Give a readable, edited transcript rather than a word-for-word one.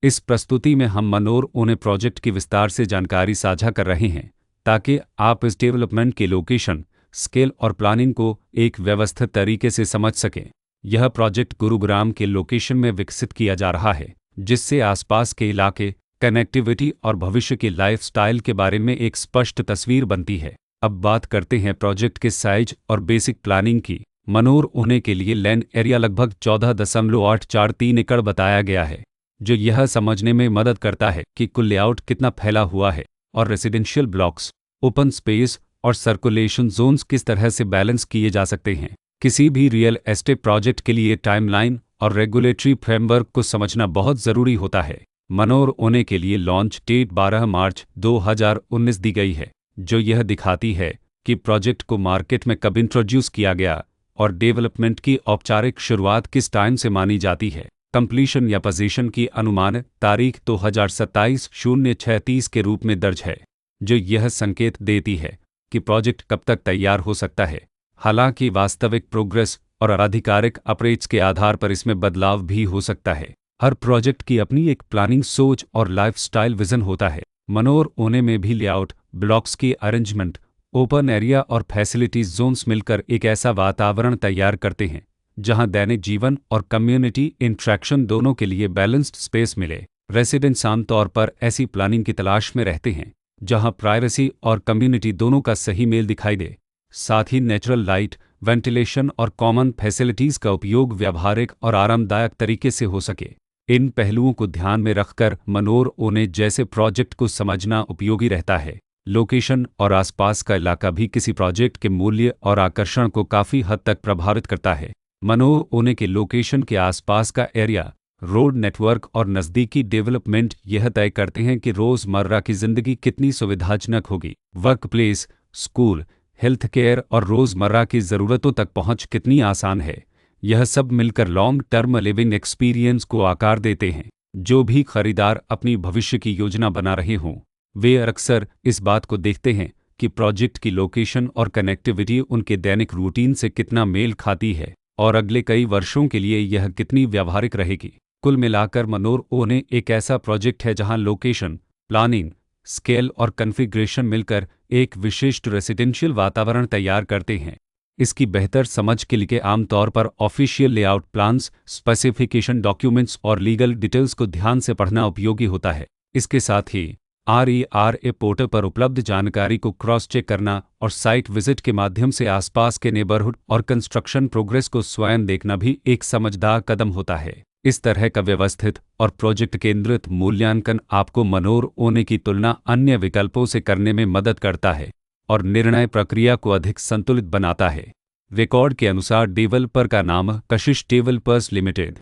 इस प्रस्तुति में हम मनोर ओने प्रोजेक्ट की विस्तार से जानकारी साझा कर रहे हैं ताकि आप इस डेवलपमेंट के लोकेशन, स्केल और प्लानिंग को एक व्यवस्थित तरीके से समझ सकें। यह प्रोजेक्ट गुरुग्राम के लोकेशन में विकसित किया जा रहा है, जिससे आसपास के इलाके, कनेक्टिविटी और भविष्य के लाइफस्टाइल के बारे में एक स्पष्ट तस्वीर बनती है। अब बात करते हैं प्रोजेक्ट के साइज और बेसिक प्लानिंग की। मनोर ओने के लिए लैंड एरिया लगभग 14.843 एकड़ बताया गया है, जो यह समझने में मदद करता है कि कुल लेआउट कितना फैला हुआ है और रेसिडेंशियल ब्लॉक्स, ओपन स्पेस और सर्कुलेशन जोन्स किस तरह से बैलेंस किए जा सकते हैं। किसी भी रियल एस्टेट प्रोजेक्ट के लिए टाइमलाइन और रेगुलेटरी फ्रेमवर्क को समझना बहुत ज़रूरी होता है। मनोर ओने के लिए लॉन्च डेट 12 मार्च 2019 दी गई है, जो यह दिखाती है कि प्रोजेक्ट को मार्केट में कब इंट्रोड्यूस किया गया और डेवलपमेंट की औपचारिक शुरुआत किस टाइम से मानी जाती है। कंप्लीशन या पोजीशन की अनुमानित तारीख 2027-06-30 के रूप में दर्ज है, जो यह संकेत देती है कि प्रोजेक्ट कब तक तैयार हो सकता है। हालांकि वास्तविक प्रोग्रेस और आधिकारिक अपडेट्स के आधार पर इसमें बदलाव भी हो सकता है। हर प्रोजेक्ट की अपनी एक प्लानिंग सोच और लाइफस्टाइल विजन होता है। मनोर ओने में भी लेआउट, ब्लॉक्स की अरेंजमेंट, ओपन एरिया और फैसिलिटीज जोन्स मिलकर एक ऐसा वातावरण तैयार करते हैं जहां दैनिक जीवन और कम्युनिटी इंट्रैक्शन दोनों के लिए बैलेंस्ड स्पेस मिले। रेसिडेंट्स आमतौर पर ऐसी प्लानिंग की तलाश में रहते हैं जहां प्राइवेसी और कम्युनिटी दोनों का सही मेल दिखाई दे। साथ ही नेचुरल लाइट, वेंटिलेशन और कॉमन फैसिलिटीज का उपयोग व्यावहारिक और आरामदायक तरीके से हो सके। इन पहलुओं को ध्यान में रखकर मनोर ओने जैसे प्रोजेक्ट को समझना उपयोगी रहता है। लोकेशन और आसपास का इलाका भी किसी प्रोजेक्ट के मूल्य और आकर्षण को काफ़ी हद तक प्रभावित करता है। मनोर ओने के लोकेशन के आसपास का एरिया, रोड नेटवर्क और नज़दीकी डेवलपमेंट यह तय करते हैं कि रोज़मर्रा की ज़िंदगी कितनी सुविधाजनक होगी। Work place, school, health care और रोज़मर्रा की ज़रूरतों तक पहुंच कितनी आसान है। यह सब मिलकर लॉन्ग टर्म लिविंग एक्सपीरियंस को आकार देते हैं। जो भी खरीदार अपनी भविष्य की योजना बना रहे हों, वे अक्सर इस बात को देखते हैं कि प्रोजेक्ट की लोकेशन और कनेक्टिविटी उनके दैनिक रूटीन से कितना मेल खाती है और अगले कई वर्षों के लिए यह कितनी व्यावहारिक रहेगी। कुल मिलाकर मनोर ओने एक ऐसा प्रोजेक्ट है जहां लोकेशन, प्लानिंग, स्केल और कॉन्फ़िगरेशन मिलकर एक विशिष्ट रेसिडेंशियल वातावरण तैयार करते हैं। इसकी बेहतर समझ के लिए आमतौर पर official layout plans, specification documents और लीगल डिटेल्स को ध्यान से पढ़ना उपयोगी होता है। इसके साथ ही RERA पोर्टल पर उपलब्ध जानकारी को क्रॉस चेक करना और साइट विजिट के माध्यम से आसपास के नेबरहुड और कंस्ट्रक्शन प्रोग्रेस को स्वयं देखना भी एक समझदार कदम होता है। इस तरह का व्यवस्थित और प्रोजेक्ट केंद्रित मूल्यांकन आपको मनोर ओने की तुलना अन्य विकल्पों से करने में मदद करता है और निर्णय प्रक्रिया को अधिक संतुलित बनाता है। रिकॉर्ड के अनुसार डेवलपर का नाम कशिश डेवलपर्स लिमिटेड